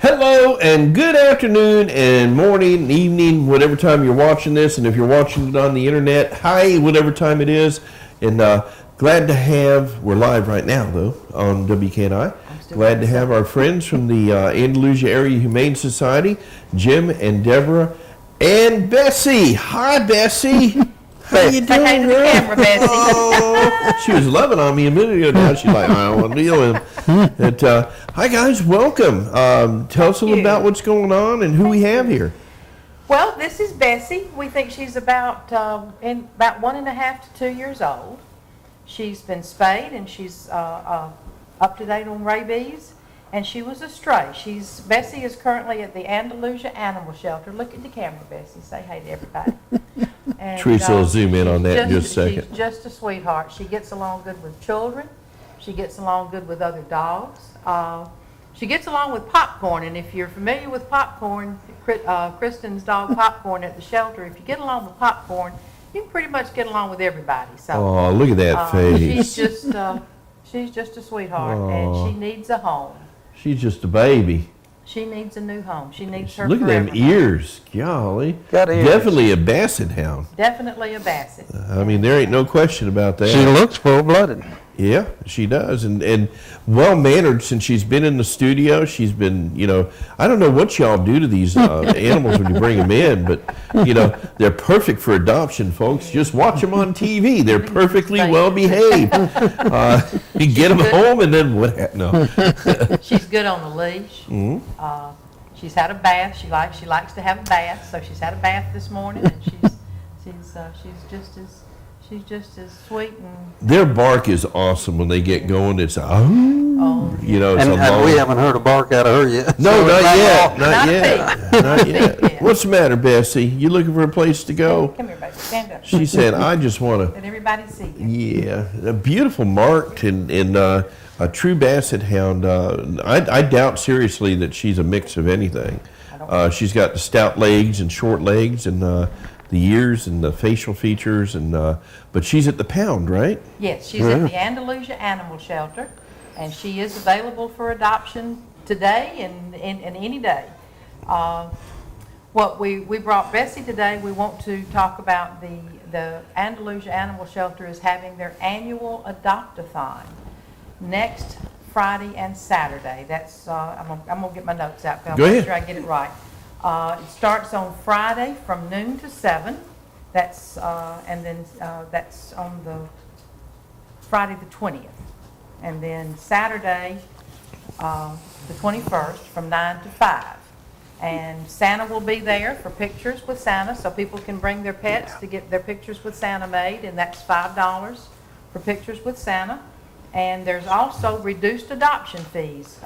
Hello and good afternoon and morning, evening, whatever time you're watching this. And if you're watching it on the internet, hi, whatever time it is. And glad to have, we're live right now though on WKNI. Glad to have our friends from the Andalusia Area Humane Society, Jim and Deborah and Bessie. Hi, Bessie. How you doing, hey to the camera, Bessie. Oh, she was loving on me a minute ago. Now she's like, I don't want to deal with him. Hi, guys. Welcome. Tell us a little about what's going on and who we have here. Well, this is Bessie. We think she's about 1.5 to 2 years old. She's been spayed and she's up to date on rabies. And she was a stray. Bessie is currently at the Andalusia Animal Shelter. Look at the camera, Bessie. Say hey to everybody. And, Teresa will zoom in on that in just a second. She's just a sweetheart. She gets along good with children. She gets along good with other dogs. She gets along with Popcorn. And if you're familiar with Popcorn, Kristen's dog Popcorn at the shelter, if you get along with Popcorn, you can pretty much get along with everybody. So, oh, look at that face. She's just a sweetheart, and she needs a home. She's just a baby. She needs a new home. She needs her Look at them ears. Golly. Got ears. Definitely a basset hound. Definitely a basset. I mean, there ain't no question about that. She looks full-blooded. Yeah, she does. And well-mannered since she's been in the studio. She's been, I don't know what y'all do to these animals when you bring them in, but, they're perfect for adoption, folks. Just watch them on TV. They're perfectly well-behaved. You get them home and then what? No. She's good on the leash. Mm-hmm. She's had a bath. She likes to have a bath, so she's had a bath this morning, and she's just as sweet and. Their bark is awesome when they get going. It's Oh, and we haven't heard a bark out of her yet. No, so not yet. Not yet. yet. What's the matter, Bessie? You looking for a place to go? Come here, baby. Stand up. She said, "I just want to." Let everybody see you. Yeah, a beautiful marked and a true basset hound. I doubt seriously that she's a mix of anything. She's got the stout legs and short legs and the ears and the facial features but she's at the pound, right? Yes, she's at the Andalusia Animal Shelter, and she is available for adoption today and any day. We brought Bessie today. We want to talk about the Andalusia Animal Shelter is having their annual adopt-a-thon next Friday and Saturday. That's I'm gonna get my notes out. Go ahead. Make sure I get it right. It starts on Friday from noon to 7. That's that's on the Friday the 20th, and then Saturday the 21st from 9 to 5. And Santa will be there for pictures with Santa, so people can bring their pets to get their pictures with Santa made, and that's $5 for pictures with Santa. And there's also reduced adoption fees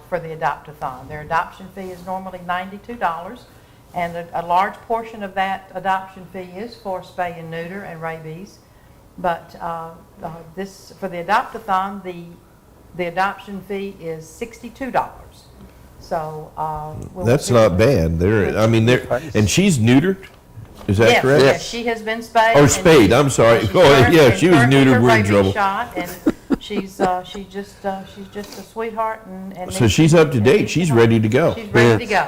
for the adopt-a-thon. Their adoption fee is normally $92, and a large portion of that adoption fee is for spay and neuter and rabies. But for the adopt-a-thon, the adoption fee is $62. So that's not bad. And she's neutered. Is that correct? Yes, she has been spayed. Or spayed. I'm sorry. She was neutered. We're in trouble. Shot, and she's just a sweetheart. And so she's up to date. She's ready to go. She's ready to go.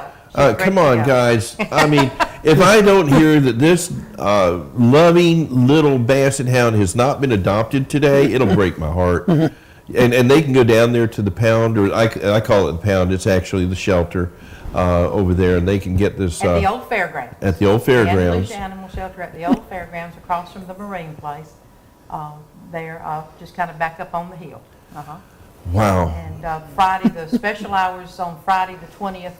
Come on, guys. I mean, if I don't hear that this loving little basset hound has not been adopted today, it'll break my heart. And they can go down there to the pound, or I call it the pound. It's actually the shelter over there, and they can get this at the old fairgrounds. At the old fairgrounds. The Andalusia Animal Shelter at the old fairgrounds across from the marine place. They're just kind of back up on the hill. Wow. And Friday, the special hours on Friday the 20th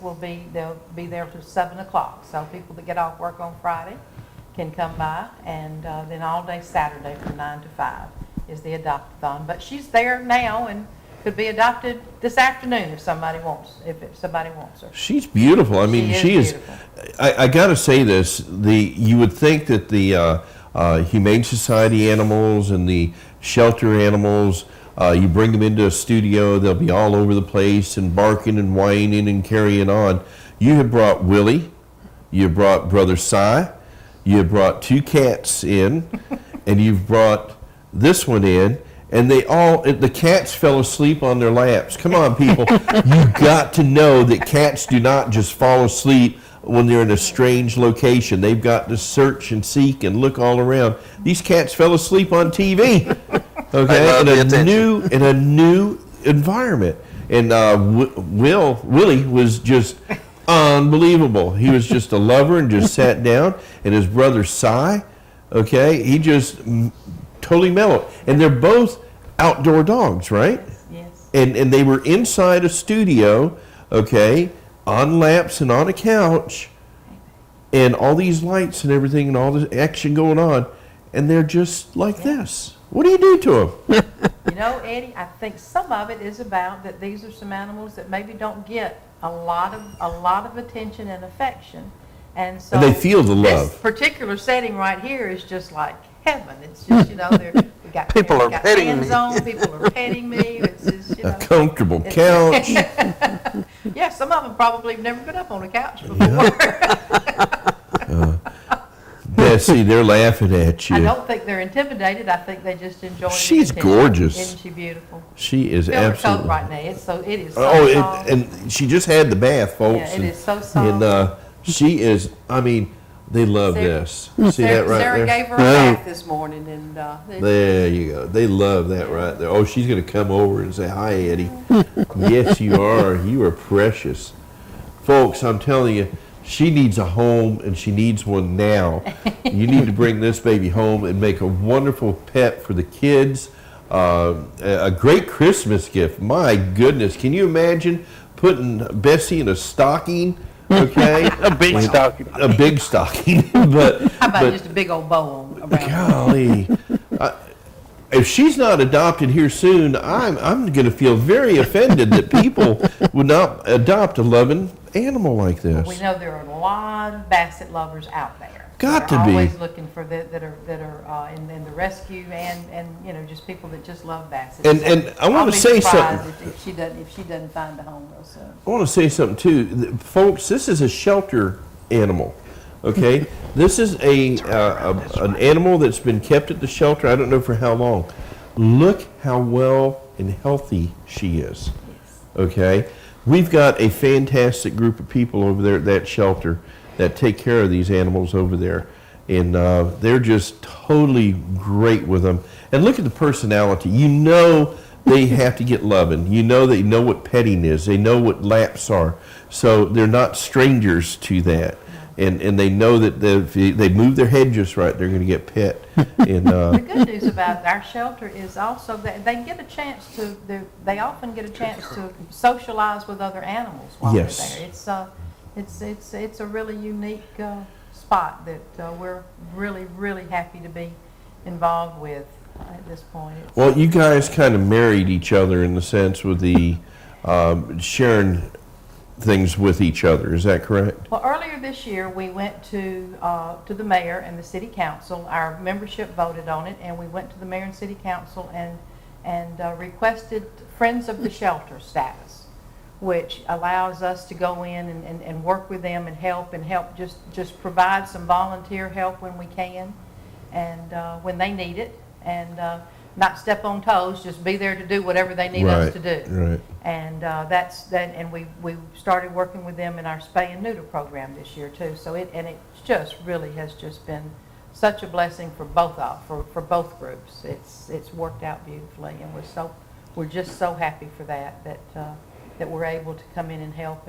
they'll be there till 7 o'clock. So people that get off work on Friday can come by, and then all day Saturday from 9 to 5 is the adopt-a-thon. But she's there now and could be adopted this afternoon if somebody wants her. She's beautiful. I mean, she is. I got to say this. You would think that the Humane Society animals and the shelter animals, you bring them into a studio, they'll be all over the place and barking and whining and carrying on. You have brought Willie, you have brought Brother Cy, you have brought 2 cats in, and you've brought this one in, and the cats fell asleep on their laps. Come on, people. You got to know that cats do not just fall asleep when they're in a strange location. They've got to search and seek and look all around. These cats fell asleep on TV, okay, in a new environment. And Willie was just unbelievable. He was just a lover and just sat down. And his brother Cy, okay, he just totally mellowed. And they're both outdoor dogs, right? Yes. And they were inside a studio, okay, on laps and on a couch, and all these lights and everything and all this action going on, and they're just like this. What do you do to them? You know, Eddie, I think some of it is about that these are some animals that maybe don't get a lot of attention and affection, and so And they feel the love. This particular setting right here is just like heaven. It's just, you know, we got People are got petting hands me. on. People are petting me. It's just, you know, A comfortable couch. Yeah, some of them probably have never been up on a couch before. Bessie, they're laughing at I you. don't think they're intimidated. I think they just enjoy. She's the attention. gorgeous. Isn't she beautiful? She is Feel her coat absolutely. right now. It is so soft. And she just had the bath, folks. Yeah, it is so soft. And she is. I mean, they love this. See that right Sarah there? gave her a bath this morning, and There you go. They love that right there. Oh, she's going to come over and say, "Hi, Eddie." Yes, you are. You are precious. Folks, I'm telling you, she needs a home, and she needs one now. You need to bring this baby home and make a wonderful pet for the kids. A great Christmas gift. My goodness. Can you imagine putting Bessie in a stocking? Okay? A big stocking. A big stocking. but how about but- just a big old bow on around? Golly. If she's not adopted here soon, I'm going to feel very offended that people would not adopt a loving animal like this. We know there are a lot of basset lovers out there. Got They're to be. always looking for that are in the rescue and you know, just people that just love bassets. And I want I'll to be say surprised something. if she doesn't find a home real soon. I want to say something too, folks. This is a shelter animal. Okay, this is an animal that's been kept at the shelter. I don't know for how long. Look how well and healthy she is. Okay, we've got a fantastic group of people over there at that shelter that take care of these animals over there, and they're just totally great with them. And look at the personality. You know they have to get loving. You know they know what petting is. They know what laps are. So they're not strangers to that. And they know that if they move their head just right, they're going to get pet. And The good news about our shelter is also that they get a chance to. They often get a chance to socialize with other animals while Yes. they're there. It's a really unique spot that we're really happy to be involved with at this point. well, you guys kind of married each other in the sense with the sharing things with each other. Is that correct? Well, earlier this year, we went to the mayor and the city council. Our membership voted on it, and we went to the mayor and city council and requested Friends of the Shelter status, which allows us to go in and work with them and help just provide some volunteer help when we can and when they need it, and not step on toes, just be there to do whatever they need us to do. Right. And that's that. And we started working with them in our spay and neuter program this year too. So it just really has just been such a blessing for for both groups. It's worked out beautifully, and we're just so happy for that we're able to come in and help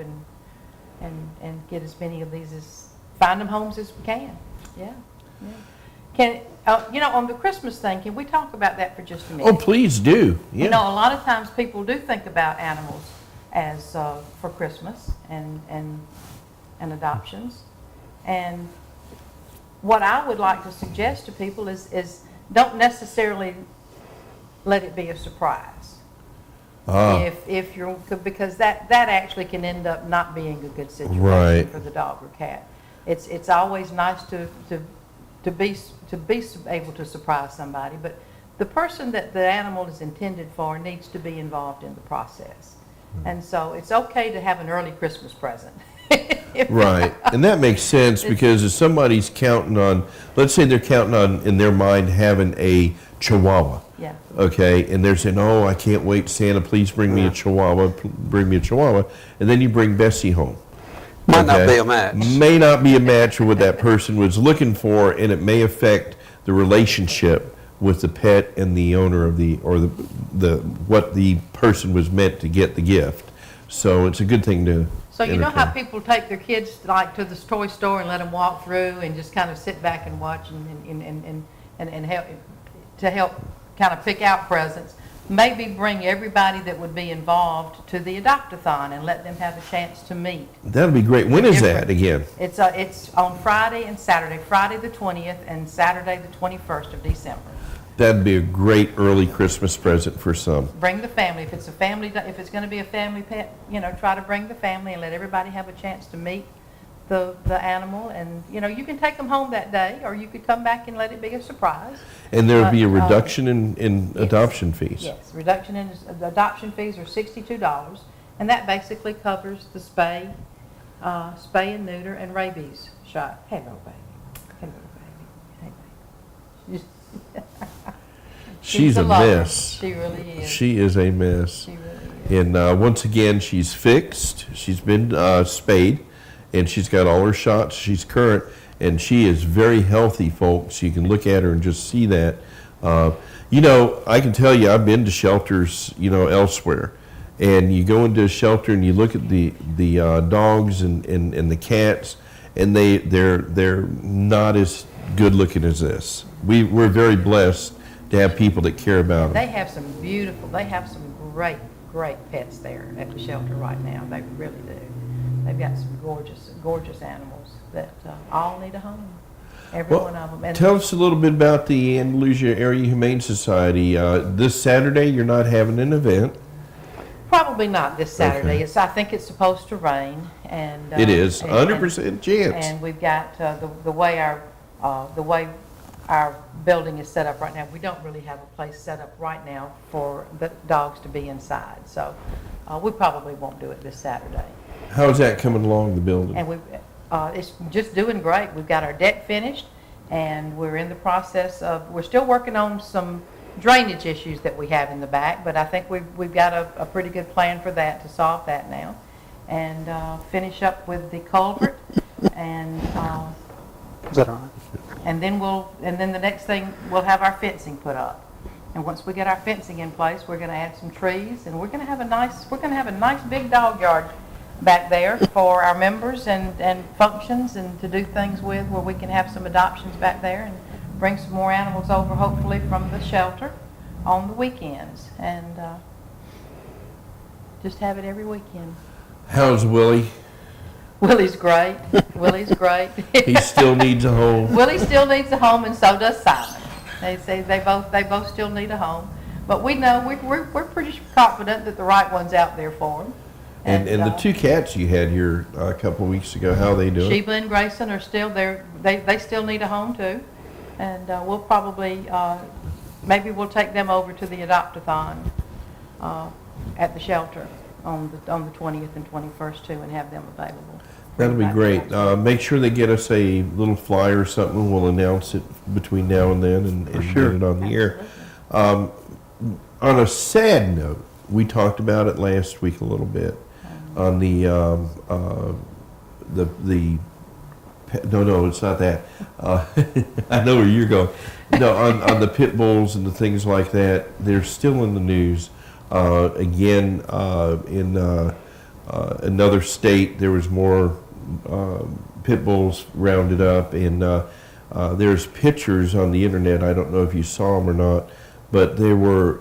and get as many of these find them homes as we can. Yeah. Can on the Christmas thing, can we talk about that for just a minute? Oh, please do. Yeah. You know, a lot of times people do think about animals as for Christmas and adoptions. And what I would like to suggest to people is don't necessarily let it be a surprise. If you're, because that actually can end up not being a good situation Right. for the dog or cat. It's always nice to be able to surprise somebody, but the person that the animal is intended for needs to be involved in the process. And so it's okay to have an early Christmas present. Right. And that makes sense because if somebody's counting on, let's say they're counting on, in their mind, having a Chihuahua. Yeah. Okay, and they're saying, "Oh, I can't wait, Santa, please bring me a Chihuahua, bring me a Chihuahua," and then you bring Bessie home. Might not Okay? be a match. May not be a match for what that person was looking for, and it may affect the relationship with the pet and the owner of the what the person was meant to get the gift. So it's a good thing to. So you know how entertain. people take their kids like to the toy store and let them walk through and just kind of sit back and watch and help kind of pick out presents. Maybe bring everybody that would be involved to the adopt-a-thon and let them have a chance to meet. That'd be great. When is that again? It's on Friday and Saturday, Friday the 20th and Saturday the 21st of December. That'd be a great early Christmas present for some. Bring the family. If it's going to be a family pet, try to bring the family and let everybody have a chance to meet the animal. And, you can take them home that day, or you could come back and let it be a surprise. And there would be a But, reduction in adoption fees. Yes, reduction in adoption fees are $62, and that basically covers the spay and neuter, and rabies shot. Hello, baby. Hello, baby. Hey, baby. She's a lover. mess. She really is. She is a mess. She really is. And once again, she's fixed. She's been spayed, and she's got all her shots. She's current, and she is very healthy, folks. You can look at her and just see that. I can tell you, I've been to shelters, elsewhere, and you go into a shelter and you look at the dogs and the cats, and they're not as good looking as this. We're very blessed to have people that care about them. They have some great pets there at the shelter right now. They really do. They've got some gorgeous animals that all need a home. Every one of them. And tell us a little bit about the Andalusia Area Humane Society. This Saturday, you're not having an event. probably not this Saturday. Okay. I think it's supposed to rain, and It is 100% chance. And we've got the way our building is set up right now. We don't really have a place set up right now for the dogs to be inside, so we probably won't do it this Saturday. How's that coming along, the building? And it's just doing great. We've got our deck finished, and we're in the process of, we're still working on some drainage issues that we have in the back, but I think we've got a pretty good plan for that, to solve that now, and finish up with the culvert, and Is that all right? and then the next thing, we'll have our fencing put up. And once we get our fencing in place, we're going to add some trees, and we're going to have a nice big dog yard back there for our members and functions, and to do things with, where we can have some adoptions back there and bring some more animals over, hopefully from the shelter on the weekends, and just have it every weekend. How's Willie? Willie's great. Willie's great. He still needs a home. Willie still needs a home, and so does Simon. They say they both still need a home, but we know we're pretty confident that the right one's out there for them. And the two cats you had here a couple of weeks ago, how are they doing? Sheba and Grayson are still there. They still need a home too, and we'll probably maybe we'll take them over to the adopt-a-thon at the shelter on the 20th and 21st too, and have them available. That'll be great. Make sure they get us a little flyer or something. We'll announce it between now and then and sure. get it on the air. On a sad note, we talked about it last week a little bit on the no, it's not that. I know where you're going. No, on the pit bulls and the things like that, they're still in the news. Again, in another state, there was more pit bulls rounded up, and there's pictures on the internet. I don't know if you saw them or not, but there were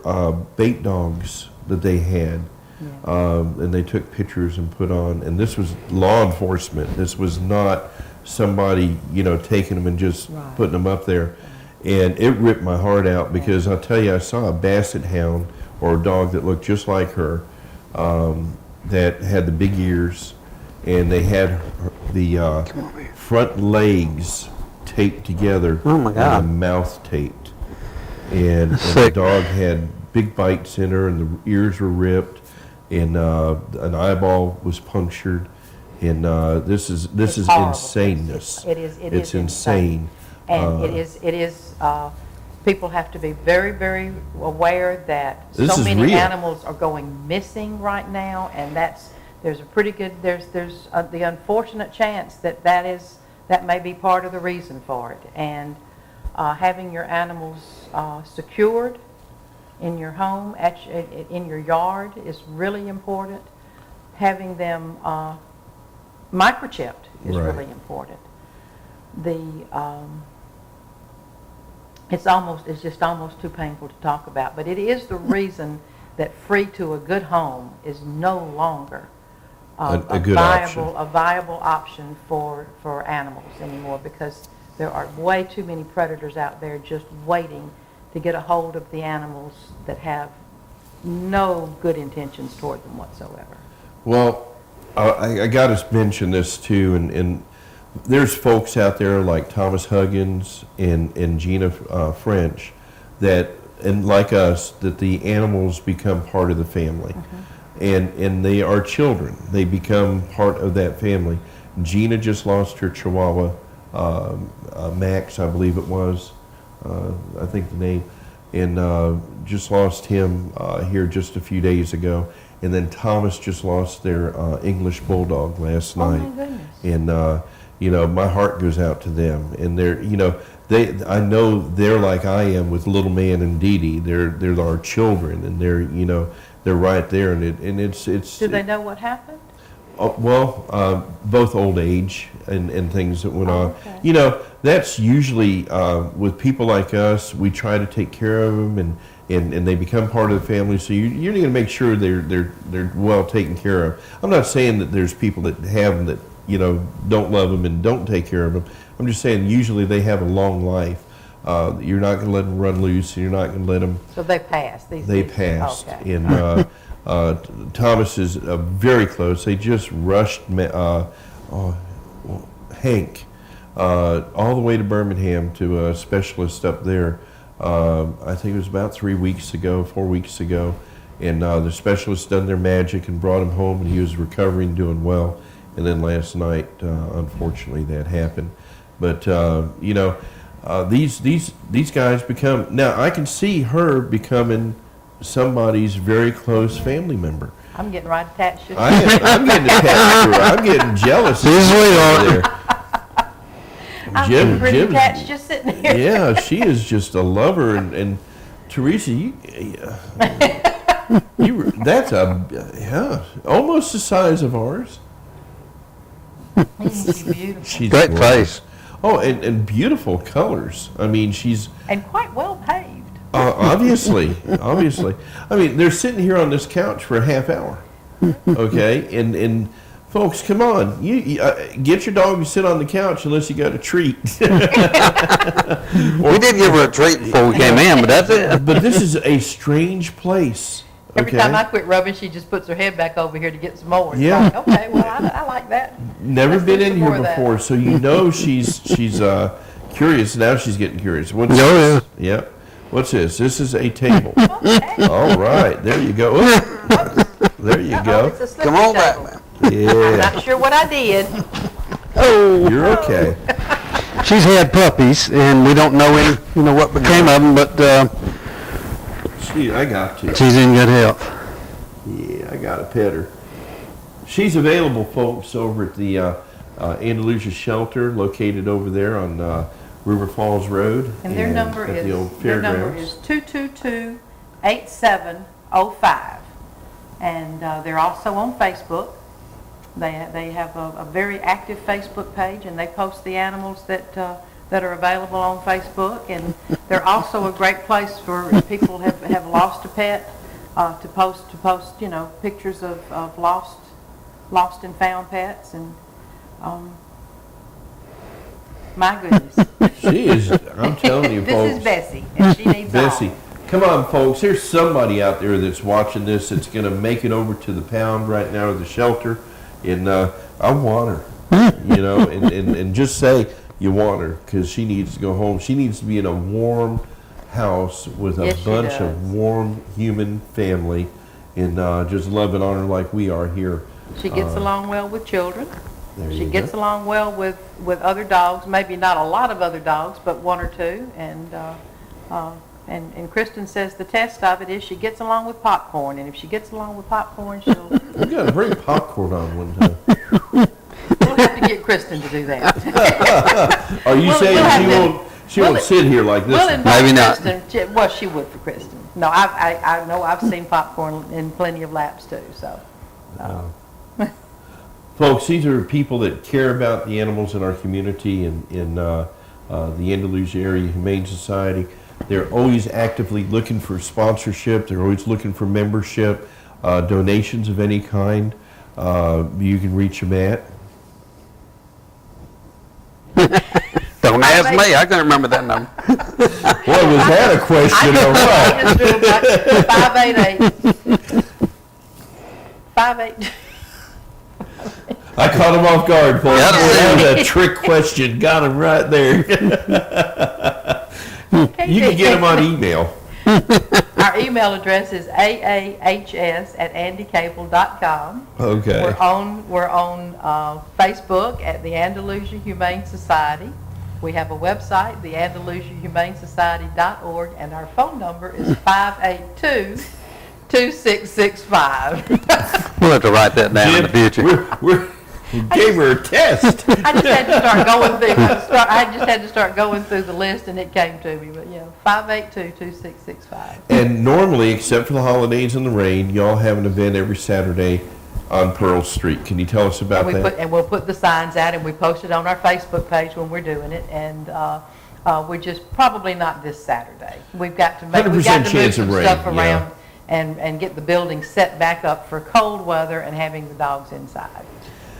bait dogs that they had, and they took pictures and put on. And this was law enforcement. This was not somebody taking them and just putting them up there. And it ripped my heart out, because I'll tell you, I saw a basset hound, or a dog that looked just like her, that had the big ears, and they had the front legs taped together, Oh my God. and the mouth taped. And the dog had big bites in her, and the ears were ripped, and an eyeball was punctured. And this is horrible. insaneness. It is It's insane. And it is people have to be very, very aware that This so is many real. animals are going missing right now, and there's a pretty good, there's the unfortunate chance that that may be part of the reason for it. And having your animals secured in your home, in your yard is really important. Having them microchipped is Right. really important. It's just almost too painful to talk about, but it is the reason that free to a good home is no longer A good option. a viable option for animals anymore, because there are way too many predators out there just waiting to get a hold of the animals that have no good intentions toward them whatsoever. Well, I got to mention this too, and there's folks out there like Thomas Huggins and Gina French that, and like us, that the animals become part of the family. And they are children. They become part of that family. Gina just lost her Chihuahua, Max, I believe it was, I think the name, and just lost him here just a few days ago. And then Thomas just lost their English Bulldog last night. Oh my goodness. And you know, my heart goes out to them. And they're, you know, I know they're like I am with Little Man and Dee Dee. They're our children, and they're, you know, they're right there. And it's. Do they know what happened? Well, both old age and things that went on. Okay. You know, that's usually with people like us. We try to take care of them, and they become part of the family. So you're going to make sure they're well taken care of. I'm not saying that there's people that have them that, you know, don't love them and don't take care of them. I'm just saying usually they have a long life. You're not going to let them run loose, and you're not going to let them. So they passed. They passed, Okay. and Thomas is very close. They just rushed Hank all the way to Birmingham to a specialist up there. I think it was about 4 weeks ago, and the specialist done their magic and brought him home, and he was recovering, doing well. And then last night, unfortunately, that happened. But you know, these guys become, now I can see her becoming somebody's very close family member. I'm getting right attached to you. I'm getting attached to her. I'm getting jealous. She's there. I'm getting pretty attached just sitting here. Yeah, she is just a lover, and Teresa, you that's almost the size of ours. She's beautiful. She's Great gorgeous. face. Oh, and beautiful colors. I mean, she's And quite well paved. obviously. I mean, they're sitting here on this couch for a half hour. Okay, and folks, come on, you get your dog to sit on the couch unless you got a treat. We did give her a treat before we came in, but that's it. But this is a strange place. Every Okay, time I quit rubbing, she just puts her head back over here to get some more. It's Yeah. like, okay, well, I like that. never Let's been do in some here more of that. before, so you know she's curious. Now she's getting curious. What's Oh, this? Yep. What's this? This is a table. Okay. All right, there you go. There you Uh-oh, go. it's a slippery Come on back, table. man. I'm Yeah, not sure what I did. Oh, you're okay. she's had puppies, and we don't know what became of them, but I got to. she's in good health. Yeah, I got to pet her. She's available, folks, over at the Andalusia Shelter, located over there on River Falls Road. And their number at the old is fairgrounds. 222-8705. And they're also on Facebook. They have a very active Facebook page, and they post the animals that are available on Facebook. And they're also a great place for if people have lost a pet to post pictures of lost and found pets. And my goodness. She is, I'm telling you, folks. This is Bessie, and she needs Bessie, all. come on, folks. Here's somebody out there that's watching this that's going to make it over to the pound right now, or the shelter, and I want her, you know, and just say you want her, because she needs to go home. She needs to be in a warm house with a Yes, she bunch does. of warm human family, and just loving on her like we are here. She gets along well with children. There She you gets go. along well with other dogs, maybe not a lot of other dogs, but one or two. And And Kristen says the test of it is she gets along with popcorn, and if she gets along with popcorn, she'll. We got to bring popcorn on one time. We'll have to get Kristen to do that. Are you saying we'll she won't? She won't sit here like this. We'll invite Maybe not. Kristen. Well, she would for Kristen. No, I know I've seen popcorn in plenty of laps too. So, Folks, these are people that care about the animals in our community and in the Andalusia Area Humane Society. They're always actively looking for sponsorship. They're always looking for membership, donations of any kind. You can reach them at. Don't ask me, I couldn't remember that number. Boy, was that a question or what? 588. I caught him off guard, folks. Yeah, That was a trick question. Got him right there. You can get them on email. Our email address is aahs@andycable.com. Okay. We're on Facebook at the Andalusia Humane Society. We have a website, theandalusiahumanesociety.org, and our phone number is 582-2665. We'll have to write that down in the future. We gave her a test. I just had to start going through the list, and it came to me. But 582-2665. And normally, except for the holidays and the rain, y'all have an event every Saturday on Pearl Street. Can you tell us about that? We'll put the signs out, and we post it on our Facebook page when we're doing it. And we're just probably not this Saturday. We've got to move some stuff around and get the building set back up for cold weather and having the dogs inside.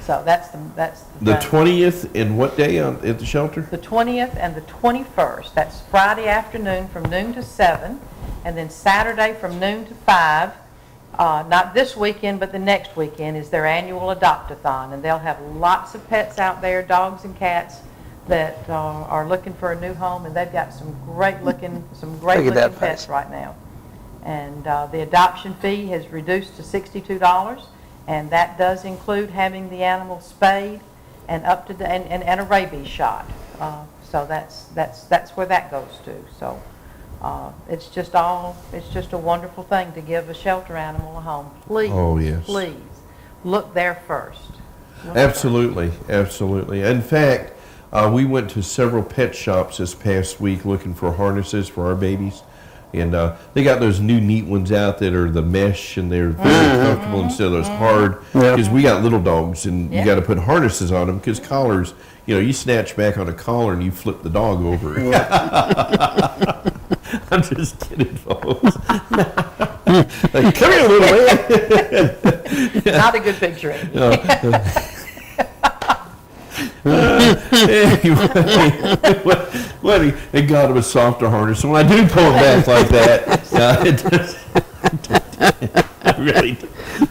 So that's the 20th and what day at the shelter? The 20th and the 21st. That's Friday afternoon from noon to 7, and then Saturday from noon to 5. Not this weekend, but the next weekend is their annual adopt-a-thon, and they'll have lots of pets out there, dogs and cats that are looking for a new home, and they've got some great looking pets right now. And the adoption fee has reduced to $62. And that does include having the animal spayed and and a rabies shot. So that's where that goes to. So it's just a wonderful thing to give a shelter animal a home. Please, please look there first. Absolutely. In fact, we went to several pet shops this past week looking for harnesses for our babies. And they got those new neat ones out that are the mesh, and they're very comfortable instead of those hard. Because we got little dogs, and you got to put harnesses on them because collars, you snatch back on a collar and you flip the dog over. I'm just kidding, folks. Like, come here, little man. Not a good picture. Anyway, it got him a softer harness. So when I do pull him back like that, it does. Really,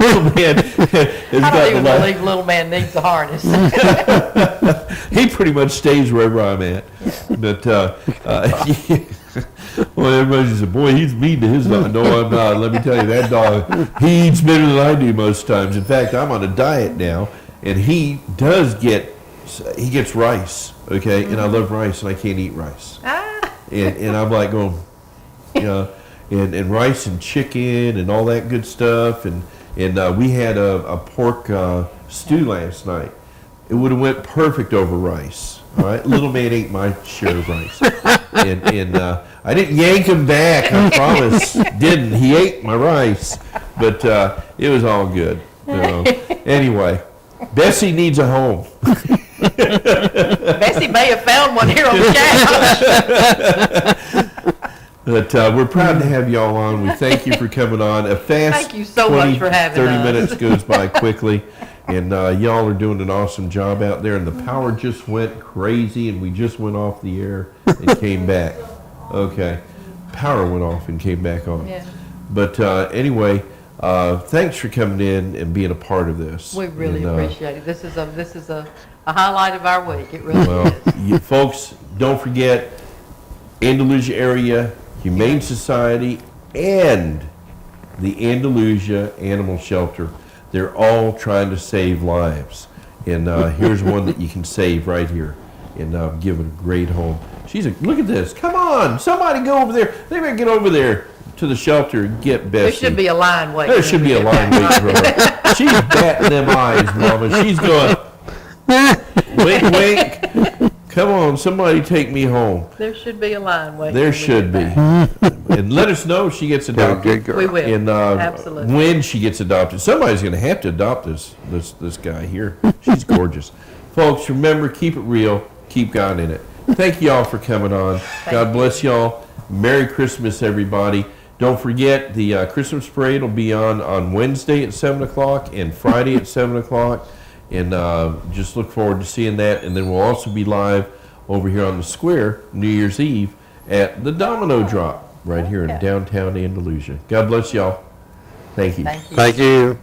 little man has I don't even believe little man needs a harness. He pretty much stays wherever I'm at. But well, everybody says, "Boy, he's mean to his dog." No, I'm not. Let me tell you, that dog, he eats better than I do most times. In fact, I'm on a diet now, and he gets rice, okay? And I love rice, and I can't eat rice. And I'm like going, and rice and chicken and all that good stuff. And we had a pork stew last night. It would have went perfect over rice, all right? Little man ate my share of rice. And I didn't yank him back, I promise. Didn't. He ate my rice. But it was all good. Anyway, Bessie needs a home. Bessie may have found one here on the couch. But we're proud to have y'all on. We thank you for coming on. A fast thank you so much for having 30 us. minutes goes by quickly. And y'all are doing an awesome job out there. And the power just went crazy, and we just went off the air and came back. Okay. Power went off and came back on. Yeah. But anyway, thanks for coming in and being a part of this. We really appreciate it. This is a highlight of our week. It really is. Folks, don't forget Andalusia Area Humane Society and the Andalusia Animal Shelter. They're all trying to save lives. And here's one that you can save right here. and give it a great home. Look at this. Come on, somebody go over there. They better get over there to the shelter and get Bessie. There should be a line waiting. There should be a line waiting for her. She's batting them eyes, Mama. She's going, wink, wink. Come on, somebody take me home. There should be a line waiting. There should be. And let us know if she gets adopted. Good girl. We will, And absolutely. when she gets adopted. Somebody's going to have to adopt this guy here. She's gorgeous. Folks, remember, keep it real. Keep God in it. Thank you all for coming on. God bless y'all. Merry Christmas, everybody. Don't forget, the Christmas parade will be on Wednesday at 7 o'clock and Friday at 7 o'clock. And just look forward to seeing that. And then we'll also be live over here on the square New Year's Eve at the Domino Drop right here in downtown Andalusia. God bless y'all. Thank you. Thank you. Thank you.